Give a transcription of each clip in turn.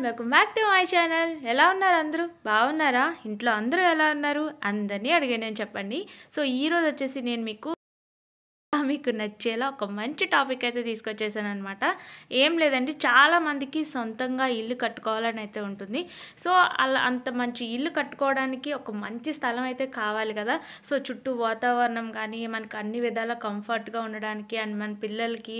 Welcome back to my channel. ఎలా ఉన్నారు అందరూ? బాగున్నారా? ఇంట్లో అందరూ ఎలా ఉన్నారు? అందరినీ అడిగాను చెప్పండి. సో ఈరోజు వచ్చేసి నేను మీకు నచ్చేలా ఒక మంచి టాపిక్ అయితే తీసుకొచ్చేసానమాట. ఏం లేదండి, చాలామందికి సొంతంగా ఇల్లు కట్టుకోవాలని అయితే ఉంటుంది. సో అలా అంత మంచి ఇల్లు కట్టుకోవడానికి ఒక మంచి స్థలం అయితే కావాలి కదా. సో చుట్టూ వాతావరణం కానీ మనకు అన్ని విధాల కంఫర్ట్గా ఉండడానికి అండ్ మన పిల్లలకి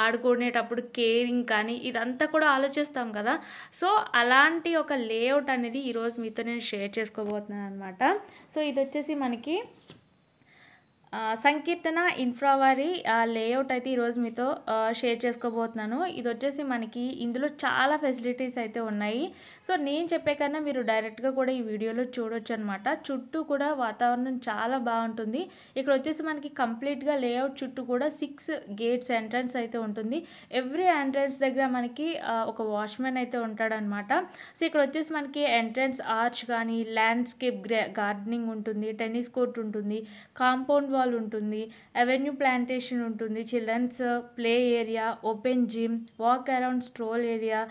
ఆడుకునేటప్పుడు కేరింగ్ కానీ ఇదంతా కూడా ఆలోచిస్తాం కదా. సో అలాంటి ఒక లేఅవుట్ అనేది ఈరోజు మీతో నేను షేర్ చేసుకోబోతున్నాను అనమాట. సో ఇది వచ్చేసి మనకి సంకీర్తన ఇన్ఫ్రా వారి లేఅవుట్ అయితే ఈరోజు మీతో షేర్ చేసుకోబోతున్నాను. ఇది వచ్చేసి మనకి ఇందులో చాలా ఫెసిలిటీస్ అయితే ఉన్నాయి. సో నేను చెప్పే కన్నా మీరు డైరెక్ట్గా కూడా ఈ వీడియోలో చూడొచ్చు అనమాట. చుట్టూ కూడా వాతావరణం చాలా బాగుంటుంది. ఇక్కడ వచ్చేసి మనకి కంప్లీట్గా లేఅవుట్ చుట్టూ కూడా 6 గేట్స్ ఎంట్రన్స్ అయితే ఉంటుంది. ఎవ్రీ ఎంట్రన్స్ దగ్గర మనకి ఒక వాచ్మెన్ అయితే ఉంటాడనమాట. సో ఇక్కడ వచ్చేసి మనకి ఎంట్రన్స్ ఆర్చ్ కానీ ల్యాండ్స్కేప్ గార్డెనింగ్ ఉంటుంది, టెన్నిస్ కోర్ట్ ఉంటుంది, కాంపౌండ్ వాల్ ఉంటుంది, అవెన్యూ ప్లాంటేషన్ ఉంటుంది, children's play area, open gym, walk around stroll area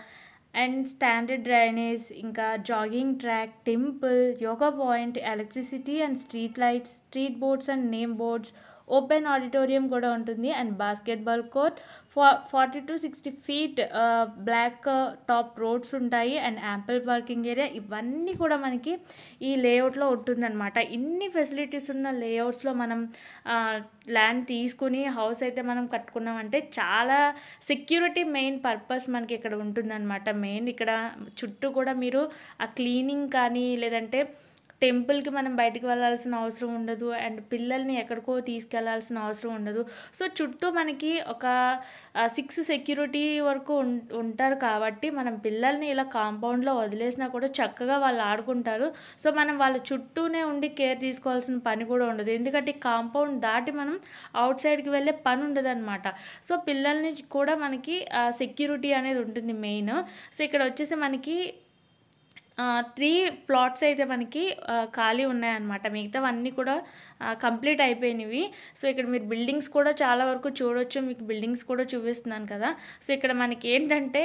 and standard drainage, ఇంకా jogging track, temple, yoga point, electricity and street lights, street boards and name boards, open auditorium కూడా ఉంటుంది and basketball court, 40 to 60 feet black top roads ఉంటాయి and ample parking area. ఇవన్నీ కూడా మనకి ఈ లేఅవుట్లో ఉంటుందన్నమాట. ఇన్ని ఫెసిలిటీస్ ఉన్న లేఅవుట్స్లో మనం ల్యాండ్ తీసుకుని హౌస్ అయితే మనం కట్టుకున్నామంటే చాలా సెక్యూరిటీ మెయిన్ పర్పస్ మనకి ఇక్కడ ఉంటుందన్నమాట. మెయిన్ ఇక్కడ చుట్టూ కూడా మీరు ఆ క్లీనింగ్ కానీ లేదంటే టెంపుల్కి మనం బయటికి వెళ్ళాల్సిన అవసరం ఉండదు అండ్ పిల్లల్ని ఎక్కడికో తీసుకెళ్లాల్సిన అవసరం ఉండదు. సో చుట్టూ మనకి ఒక 6 సెక్యూరిటీ వరకు ఉంటారు కాబట్టి మనం పిల్లల్ని ఇలా కాంపౌండ్లో వదిలేసినా కూడా చక్కగా వాళ్ళు ఆడుకుంటారు. సో మనం వాళ్ళ చుట్టూనే ఉండి కేర్ తీసుకోవాల్సిన పని కూడా ఉండదు, ఎందుకంటే కాంపౌండ్ దాటి మనం అవుట్ సైడ్కి వెళ్ళే పని ఉండదు అనమాట. సో పిల్లల్ని కూడా మనకి సెక్యూరిటీ అనేది ఉంటుంది మెయిన్. సో ఇక్కడ వచ్చేసి మనకి 3 ప్లాట్స్ అయితే మనకి ఖాళీ ఉన్నాయన్నమాట. మిగతావన్నీ కూడా కంప్లీట్ అయిపోయినవి. సో ఇక్కడ మీరు బిల్డింగ్స్ కూడా చాలా వరకు చూడొచ్చు. మీకు బిల్డింగ్స్ కూడా చూపిస్తున్నాను కదా. సో ఇక్కడ మనకి ఏంటంటే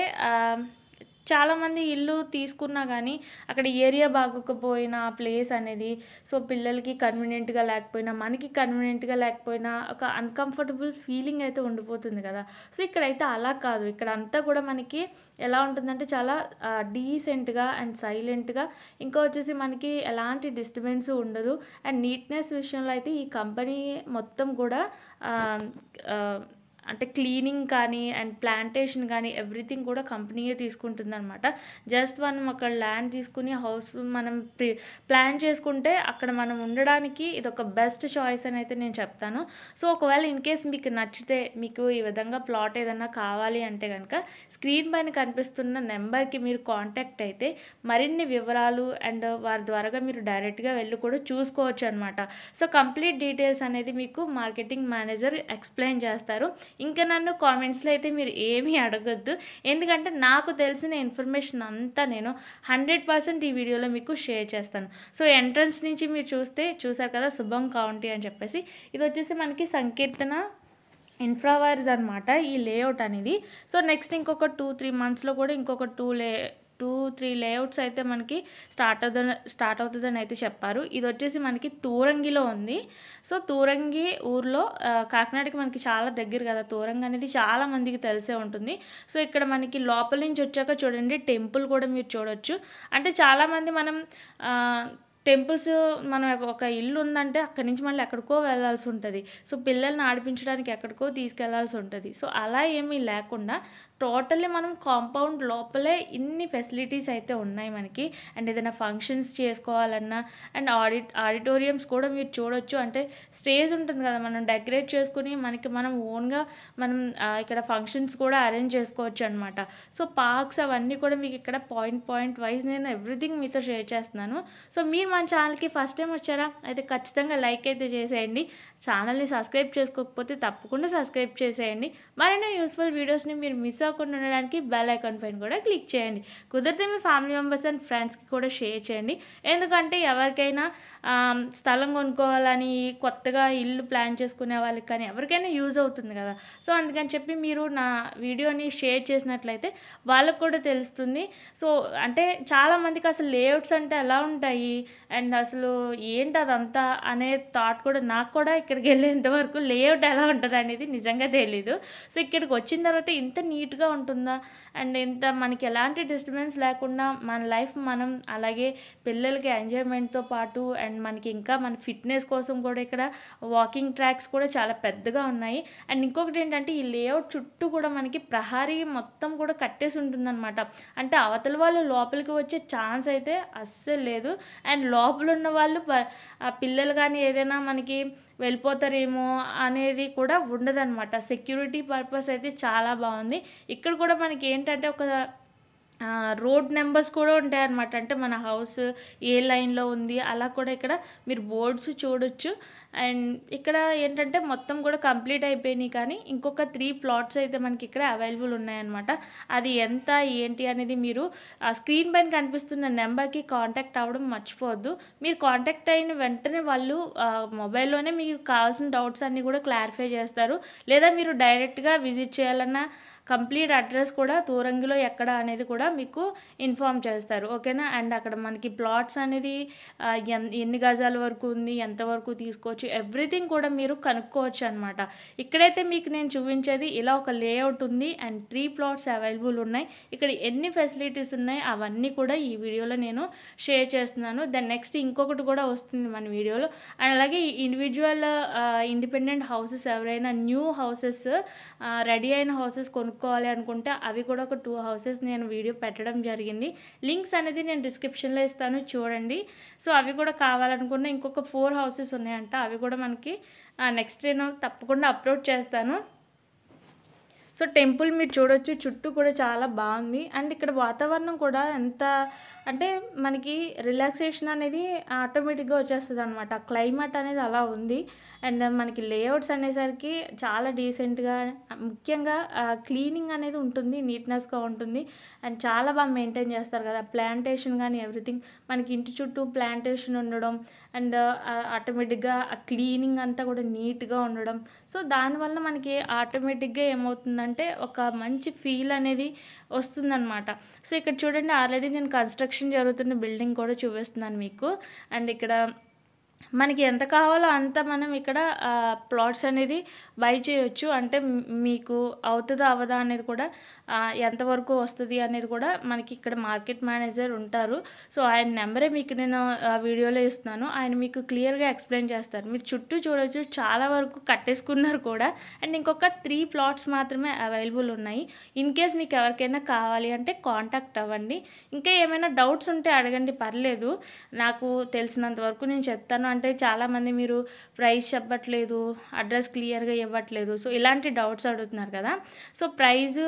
చాలామంది ఇల్లు తీసుకున్నా కానీ అక్కడ ఏరియా బాగోకపోయినా ప్లేస్ అనేది సో పిల్లలకి కన్వీనియంట్గా లేకపోయినా మనకి కన్వీనియంట్గా లేకపోయినా ఒక అన్కంఫర్టబుల్ ఫీలింగ్ అయితే ఉండిపోతుంది కదా. సో ఇక్కడైతే అలా కాదు. ఇక్కడ అంతా కూడా మనకి ఎలా ఉంటుందంటే చాలా డీసెంట్గా అండ్ సైలెంట్గా, ఇంకా వచ్చేసి మనకి ఎలాంటి డిస్టర్బెన్స్ ఉండదు అండ్ నీట్నెస్ విషయంలో అయితే ఈ కంపెనీ మొత్తం కూడా అంటే క్లీనింగ్ కానీ అండ్ ప్లాంటేషన్ కానీ ఎవ్రీథింగ్ కూడా కంపెనీయే తీసుకుంటుంది అనమాట. జస్ట్ మనం అక్కడ ల్యాండ్ తీసుకుని హౌస్ మనం ప్లాన్ చేసుకుంటే అక్కడ మనం ఉండడానికి ఇది ఒక బెస్ట్ చాయిస్ అని అయితే నేను చెప్తాను. సో ఒకవేళ ఇన్ కేస్ మీకు నచ్చితే మీకు ఈ విధంగా ప్లాట్ ఏదన్నా కావాలి అంటే కనుక స్క్రీన్ పైన కనిపిస్తున్న నెంబర్కి మీరు కాంటాక్ట్ అయితే మరిన్ని వివరాలు అండ్ వారి ద్వారా మీరు డైరెక్ట్గా వెళ్ళి కూడా చూసుకోవచ్చు అనమాట. సో కంప్లీట్ డీటెయిల్స్ అనేది మీకు మార్కెటింగ్ మేనేజర్ ఎక్స్ప్లెయిన్ చేస్తారు. ఇంకా నన్ను కామెంట్స్లో అయితే మీరు ఏమీ అడగొద్దు, ఎందుకంటే నాకు తెలిసిన ఇన్ఫర్మేషన్ అంతా నేను 100% ఈ వీడియోలో మీకు షేర్ చేస్తాను. సో ఎంట్రన్స్ నుంచి మీరు చూసారు కదా శుభం కౌంటీ అని చెప్పేసి, ఇది వచ్చేసి మనకి సంకీర్తన ఇన్ఫ్రా వారిది అనమాట ఈ లేఅవుట్ అనేది. సో నెక్స్ట్ ఇంకొక 2-3 monthsలో కూడా ఇంకొక 2-3 లేఅవుట్స్ అయితే మనకి స్టార్ట్ అవుతుందని అయితే చెప్పారు. ఇది వచ్చేసి మనకి తూరంగిలో ఉంది. సో తూరంగి ఊర్లో కాకినాడకి మనకి చాలా దగ్గర కదా. తూరంగి అనేది చాలా మందికి తెలిసే ఉంటుంది. సో ఇక్కడ మనకి లోపల నుంచి వచ్చాక చూడండి టెంపుల్ కూడా మీరు చూడొచ్చు. అంటే చాలామంది మనం టెంపుల్స్ మనం ఒక ఇల్లు ఉందంటే అక్కడి నుంచి మళ్ళీ ఎక్కడికో వెళ్ళాల్సి ఉంటుంది. సో పిల్లల్ని ఆడిపించడానికి ఎక్కడికో తీసుకెళ్లాల్సి ఉంటుంది. సో అలా ఏమీ లేకుండా టోటల్లీ మనం కాంపౌండ్ లోపలే ఇన్ని ఫెసిలిటీస్ అయితే ఉన్నాయి మనకి. అండ్ ఏదైనా ఫంక్షన్స్ చేసుకోవాలన్నా అండ్ ఆడిటోరియంస్ కూడా మీరు చూడొచ్చు. అంటే స్టేజ్ ఉంటుంది కదా, మనం డెకరేట్ చేసుకుని మనం ఓన్గా మనం ఇక్కడ ఫంక్షన్స్ కూడా అరేంజ్ చేసుకోవచ్చు అనమాట. సో పార్క్స్ అవన్నీ కూడా మీకు ఇక్కడ పాయింట్ వైజ్ నేను ఎవ్రీథింగ్ మీతో షేర్ చేస్తున్నాను. సో మీరు మన ఛానల్కి ఫస్ట్ టైం వచ్చారా అయితే ఖచ్చితంగా లైక్ అయితే చేసేయండి. ఛానల్ని సబ్స్క్రైబ్ చేసుకోకపోతే తప్పకుండా సబ్స్క్రైబ్ చేసేయండి. మరిన్ని యూస్ఫుల్ వీడియోస్ని మీరు మిస్ అవ్వకుండా ఉండడానికి బెల్ ఐకాన్ పైన కూడా క్లిక్ చేయండి. కుదిరితే మీ ఫ్యామిలీ మెంబర్స్ అండ్ ఫ్రెండ్స్కి కూడా షేర్ చేయండి. ఎందుకంటే ఎవరికైనా స్థలం కొనుక్కోవాలని కొత్తగా ఇల్లు ప్లాన్ చేసుకునే వాళ్ళకి కానీ ఎవరికైనా యూజ్ అవుతుంది కదా. సో అందుకని చెప్పి మీరు నా వీడియోని షేర్ చేసినట్లయితే వాళ్ళకు కూడా తెలుస్తుంది. సో అంటే చాలామందికి అసలు లేఅవుట్స్ అంటే ఎలా ఉంటాయి అండ్ అసలు ఏంటి అదంతా అనే థాట్ కూడా నాకు కూడా ఇక్కడికి వెళ్ళేంతవరకు లేఅవుట్ ఎలా ఉంటుంది అనేది నిజంగా తెలీదు. సో ఇక్కడికి వచ్చిన తర్వాత ఇంత నీట్గా ఉంటుందా అండ్ ఇంత మనకి ఎలాంటి డిస్టర్బెన్స్ లేకుండా మన లైఫ్ మనం అలాగే పిల్లలకి ఎంజాయ్మెంట్తో పాటు అండ్ మనకి ఇంకా మన ఫిట్నెస్ కోసం కూడా ఇక్కడ వాకింగ్ ట్రాక్స్ కూడా చాలా పెద్దగా ఉన్నాయి. అండ్ ఇంకొకటి ఏంటంటే ఈ లేఅవుట్ చుట్టూ కూడా మనకి ప్రహారీ మొత్తం కూడా కట్టేసి ఉంటుందన్నమాట. అంటే అవతల వాళ్ళు లోపలికి వచ్చే ఛాన్స్ అయితే అస్సలు లేదు. అండ్ లోపల ఉన్న వాళ్ళు పిల్లలు కానీ ఏదైనా మనకి వెళ్ళిపోతారేమో అనేది కూడా ఉండదన్నమాట. సెక్యూరిటీ పర్పస్ అయితే చాలా బాగుంది. ఇక్కడ కూడా మనకి ఏంటంటే ఒక రోడ్ నెంబర్స్ కూడా ఉంటాయన్నమాట. అంటే మన హౌస్ ఏ లైన్లో ఉంది అలా కూడా ఇక్కడ మీరు బోర్డ్స్ చూడొచ్చు. అండ్ ఇక్కడ ఏంటంటే మొత్తం కూడా కంప్లీట్ అయిపోయినాయి కానీ ఇంకొక 3 ప్లాట్స్ అయితే మనకి ఇక్కడ అవైలబుల్ ఉన్నాయన్నమాట. అది ఎంత ఏంటి అనేది మీరు స్క్రీన్ పైన కనిపిస్తున్న నెంబర్కి కాంటాక్ట్ అవ్వడం మర్చిపోవద్దు. మీరు కాంటాక్ట్ అయిన వెంటనే వాళ్ళు మొబైల్లోనే మీకు కావాల్సిన డౌట్స్ అన్నీ కూడా క్లారిఫై చేస్తారు. లేదా మీరు డైరెక్ట్గా విజిట్ చేయాలన్నా కంప్లీట్ అడ్రస్ కూడా తూరంగిలో ఎక్కడ అనేది కూడా మీకు ఇన్ఫామ్ చేస్తారు. ఓకేనా. అండ్ అక్కడ మనకి ప్లాట్స్ అనేది ఎన్ని గజాల వరకు ఉంది, ఎంతవరకు తీసుకోవచ్చు, ఎవ్రీథింగ్ కూడా మీరు కనుక్కోవచ్చు అనమాట. ఇక్కడైతే మీకు నేను చూపించేది ఇలా ఒక లేఅవుట్ ఉంది అండ్ 3 ప్లాట్స్ అవైలబుల్ ఉన్నాయి. ఇక్కడ ఎన్ని ఫెసిలిటీస్ ఉన్నాయి అవన్నీ కూడా ఈ వీడియోలో నేను షేర్ చేస్తున్నాను. దెన్ నెక్స్ట్ ఇంకొకటి కూడా వస్తుంది మన వీడియోలో. అండ్ అలాగే ఇండివిజువల్ ఇండిపెండెంట్ హౌసెస్ ఎవరైనా న్యూ హౌసెస్ రెడీ అయిన హౌసెస్ కొనుక్కోవాలి అనుకుంటే అవి కూడా ఒక 2 హౌసెస్ నేను వీడియో పెట్టడం జరిగింది. లింక్స్ అనేది నేను డిస్క్రిప్షన్లో ఇస్తాను, చూడండి. సో అవి కూడా కావాలనుకున్న ఇంకొక 4 హౌసెస్ ఉన్నాయంట. అవి కూడా మనకి నెక్స్ట్ నేను తప్పకుండా అప్లోడ్ చేస్తాను. సో టెంపుల్ మీరు చూడొచ్చు, చుట్టూ కూడా చాలా బాగుంది. అండ్ ఇక్కడ వాతావరణం కూడా ఎంత అంటే మనకి రిలాక్సేషన్ అనేది ఆటోమేటిక్గా వచ్చేస్తుంది అనమాట. క్లైమేట్ అనేది అలా ఉంది. అండ్ మనకి లేఅవుట్స్ అనేసరికి చాలా డీసెంట్గా, ముఖ్యంగా క్లీనింగ్ అనేది ఉంటుంది, నీట్నెస్గా ఉంటుంది. అండ్ చాలా బాగా మెయింటైన్ చేస్తారు కదా, ప్లాంటేషన్ కానీ ఎవ్రీథింగ్. మనకి ఇంటి చుట్టూ ప్లాంటేషన్ ఉండడం అండ్ ఆటోమేటిక్గా ఆ క్లీనింగ్ అంతా కూడా నీట్గా ఉండడం. సో దానివల్ల మనకి ఆటోమేటిక్గా ఏమవుతుందంటే ఒక మంచి ఫీల్ అనేది వస్తుందన్నమాట. సో ఇక్కడ చూడండి, ఆల్రెడీ నేను కన్స్ట్రక్షన్ జరుగుతున్న బిల్డింగ్ కూడా చూపిస్తున్నాను మీకు. అండ్ ఇక్కడ మనకి ఎంత కావాలో అంత మనం ఇక్కడ ప్లాట్స్ అనేది బై చేయొచ్చు. అంటే మీకు అవుతుందా అవ్వదా అనేది కూడా ఎంతవరకు వస్తుంది అనేది కూడా మనకి ఇక్కడ మార్కెట్ మేనేజర్ ఉంటారు. సో ఆయన నెంబరే మీకు నేను వీడియోలో ఇస్తున్నాను. ఆయన మీకు క్లియర్గా ఎక్స్ప్లెయిన్ చేస్తారు. మీరు చుట్టూ చూడొచ్చు, చాలా వరకు కట్టేసుకున్నారు కూడా. అండ్ ఇంకొక 3 ప్లాట్స్ మాత్రమే అవైలబుల్ ఉన్నాయి. ఇన్ కేస్ మీకు ఎవరికైనా కావాలి అంటే కాంటాక్ట్ అవ్వండి. ఇంకా ఏమైనా డౌట్స్ ఉంటే అడగండి, పర్లేదు. నాకు తెలిసినంత వరకు నేను చెప్తాను. అంటే చాలామంది మీరు ప్రైస్ చెప్పట్లేదు, అడ్రస్ క్లియర్గా ఇవ్వట్లేదు, సో ఇలాంటి డౌట్స్ అడుగుతున్నారు కదా. సో ప్రైజు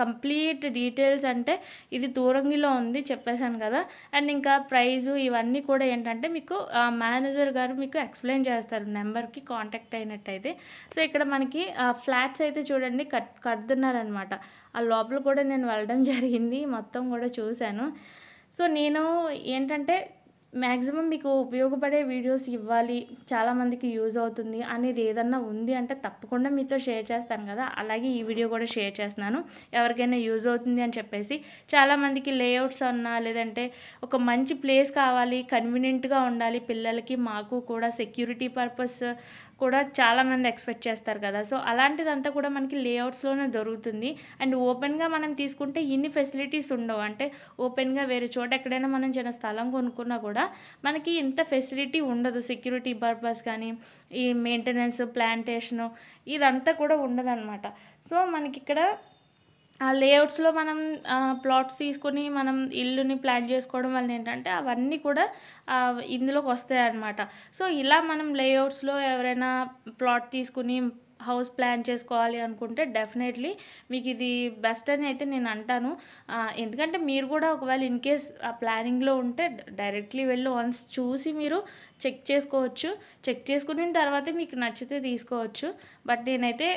కంప్లీట్ డీటెయిల్స్ అంటే ఇది తూరంగిలో ఉంది చెప్పేశాను కదా. అండ్ ఇంకా ప్రైజు ఇవన్నీ కూడా ఏంటంటే మీకు మేనేజర్ గారు మీకు ఎక్స్ప్లెయిన్ చేస్తారు నెంబర్కి కాంటాక్ట్ అయినట్టయితే. సో ఇక్కడ మనకి ఫ్లాట్స్ అయితే చూడండి కడుతున్నారనమాట. ఆ లోపల కూడా నేను వెళ్ళడం జరిగింది, మొత్తం కూడా చూశాను. సో నేను ఏంటంటే మ్యాక్సిమం మీకు ఉపయోగపడే వీడియోస్ ఇవ్వాలి, చాలామందికి యూజ్ అవుతుంది అనేది ఏదన్నా ఉంది అంటే తప్పకుండా మీతో షేర్ చేస్తాను కదా. అలాగే ఈ వీడియో కూడా షేర్ చేస్తున్నాను, ఎవరికైనా యూజ్ అవుతుంది అని చెప్పేసి. చాలామందికి లేఅవుట్స్ అన్నా లేదంటే ఒక మంచి ప్లేస్ కావాలి, కన్వీనియంట్గా ఉండాలి పిల్లలకి, మాకు కూడా సెక్యూరిటీ పర్పస్ కూడా చాలామంది ఎక్స్పెక్ట్ చేస్తారు కదా. సో అలాంటిదంతా కూడా మనకి లేఅవుట్స్లోనే దొరుకుతుంది. అండ్ ఓపెన్గా మనం తీసుకుంటే ఇన్ని ఫెసిలిటీస్ ఉండవు. అంటే ఓపెన్గా వేరే చోట ఎక్కడైనా మనం చిన్న స్థలం కొనుక్కున్నా కూడా మనకి ఇంత ఫెసిలిటీ ఉండదు. సెక్యూరిటీ పర్పస్ కానీ ఈ మెయింటెనెన్స్, ప్లాంటేషను ఇదంతా కూడా ఉండదన్నమాట. సో మనకి ఇక్కడ ఆ లేఅవుట్స్లో మనం ప్లాట్స్ తీసుకొని మనం ఇల్లుని ప్లాన్ చేసుకోవడం వల్ల ఏంటంటే అవన్నీ కూడా ఇందులోకి వస్తాయి అన్నమాట. సో ఇలా మనం లేఅవుట్స్లో ఎవరైనా ప్లాట్ తీసుకుని హౌస్ ప్లాన్ చేసుకోవాలి అనుకుంటే డెఫినెట్లీ మీకు ఇది బెస్ట్ అని అయితే నేను అంటాను. ఎందుకంటే మీరు కూడా ఒకవేళ ఇన్ కేస్ ఆ ప్లానింగ్లో ఉంటే డైరెక్ట్లీ వెళ్ళి వన్స్ చూసి మీరు చెక్ చేసుకోవచ్చు. చెక్ చేసుకున్న తర్వాతే మీకు నచ్చితే తీసుకోవచ్చు. బట్ నేనైతే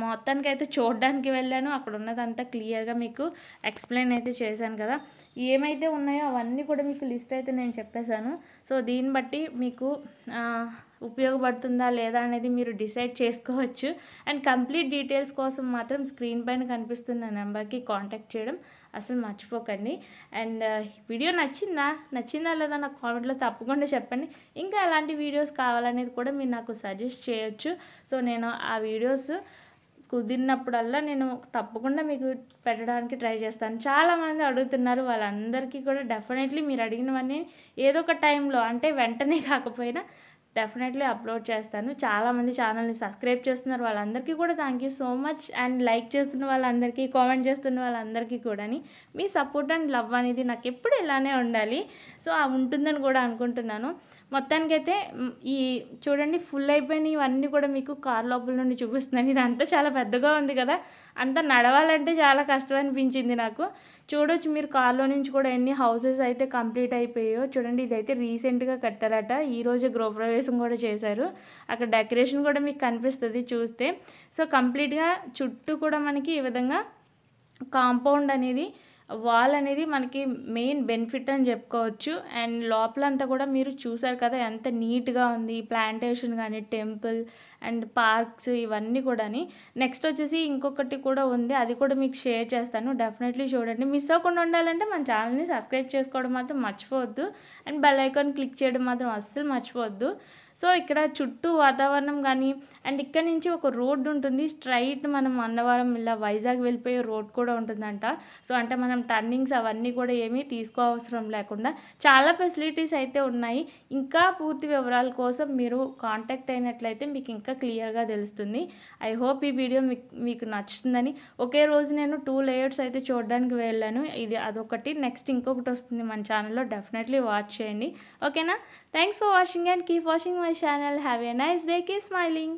మొత్తానికైతే చూడడానికి వెళ్ళాను. అక్కడ ఉన్నదంతా క్లియర్గా మీకు ఎక్స్ప్లెయిన్ అయితే చేశాను కదా. ఏమైతే ఉన్నాయో అవన్నీ కూడా మీకు లిస్ట్ అయితే నేను చెప్పేశాను. సో దీన్ని బట్టి మీకు ఉపయోగపడుతుందా లేదా అనేది మీరు డిసైడ్ చేసుకోవచ్చు. అండ్ కంప్లీట్ డీటెయిల్స్ కోసం మాత్రం స్క్రీన్ పైన కనిపిస్తున్న నెంబర్కి కాంటాక్ట్ చేయడం అసలు మర్చిపోకండి. అండ్ వీడియో నచ్చిందా లేదా నాకు కామెంట్లో తప్పకుండా చెప్పండి. ఇంకా ఎలాంటి వీడియోస్ కావాలనేది కూడా మీరు నాకు సజెస్ట్ చేయొచ్చు. సో నేను ఆ వీడియోస్ కుదిరినప్పుడల్లా నేను తప్పకుండా మీకు పెట్టడానికి ట్రై చేస్తాను. చాలామంది అడుగుతున్నారు, వాళ్ళందరికీ కూడా డెఫినెట్లీ మీరు అడిగినవన్నీ ఏదో ఒక టైంలో, అంటే వెంటనే కాకపోయినా డెఫినెట్లీ అప్లోడ్ చేస్తాను. చాలామంది ఛానల్ని సబ్స్క్రైబ్ చేస్తున్నారు, వాళ్ళందరికీ కూడా thank you so much. And like చేస్తున్న వాళ్ళందరికీ, కామెంట్ చేస్తున్న వాళ్ళందరికీ కూడా మీ సపోర్ట్ అండ్ లవ్ అనేది నాకు ఎప్పుడు ఇలానే ఉండాలి. సో ఉంటుందని కూడా అనుకుంటున్నాను. మొత్తానికైతే ఈ చూడండి ఫుల్ అయిపోయినాయి ఇవన్నీ కూడా మీకు కార్ లోపల నుండి చూపిస్తున్నాను. ఇదంతా చాలా పెద్దగా ఉంది కదా, అంతా నడవాలంటే చాలా కష్టం అనిపించింది నాకు. చూడొచ్చు మీరు కార్లో నుంచి కూడా ఎన్ని హౌసెస్ అయితే కంప్లీట్ అయిపోయాయో. చూడండి ఇదైతే రీసెంట్గా కట్టారట, ఈరోజు గృహప్రవేశం కూడా చేశారు. అక్కడ డెకరేషన్ కూడా మీకు కనిపిస్తుంది చూస్తే. సో కంప్లీట్గా చుట్టూ కూడా మనకి ఈ విధంగా కాంపౌండ్ అనేది, వాల్ అనేది మనకి మెయిన్ బెనిఫిట్ అని చెప్పుకోవచ్చు. అండ్ లోపలంతా కూడా మీరు చూసారు కదా ఎంత నీట్గా ఉంది. ప్లాంటేషన్ కానీ, టెంపుల్ అండ్ పార్క్స్ ఇవన్నీ కూడా. నెక్స్ట్ వచ్చేసి ఇంకొకటి కూడా ఉంది, అది కూడా మీకు షేర్ చేస్తాను. డెఫినెట్లీ చూడండి. మిస్ అవ్వకుండా ఉండాలంటే మన ఛానల్ని సబ్స్క్రైబ్ చేసుకోవడం మాత్రం మర్చిపోవద్దు. అండ్ బెల్ ఐకాన్ క్లిక్ చేయడం మాత్రం అస్సలు మర్చిపోవద్దు. సో ఇక్కడ చుట్టూ వాతావరణం కానీ, అండ్ ఇక్కడ నుంచి ఒక రోడ్డు ఉంటుంది స్ట్రైట్, మనం అన్నవరం ఇలా వైజాగ్ వెళ్ళిపోయే రోడ్ కూడా ఉంటుందంట. సో అంటే మనం టర్నింగ్స్ అవన్నీ కూడా ఏమీ తీసుకోవసరం లేకుండా చాలా ఫెసిలిటీస్ అయితే ఉన్నాయి. ఇంకా పూర్తి వివరాల కోసం మీరు కాంటాక్ట్ అయినట్లయితే మీకు ఇంకా క్లియర్గా తెలుస్తుంది. ఐ హోప్ ఈ వీడియో మీకు నచ్చుతుందని. ఒకే రోజు నేను 2 లేయర్స్ అయితే చూడడానికి వెళ్ళాను. ఇది అదొకటి, నెక్స్ట్ ఇంకొకటి వస్తుంది మన ఛానల్లో, డెఫినెట్లీ వాచ్ చేయండి. ఓకేనా? Thanks for watching and keep watching my channel. Have a nice day, keep smiling.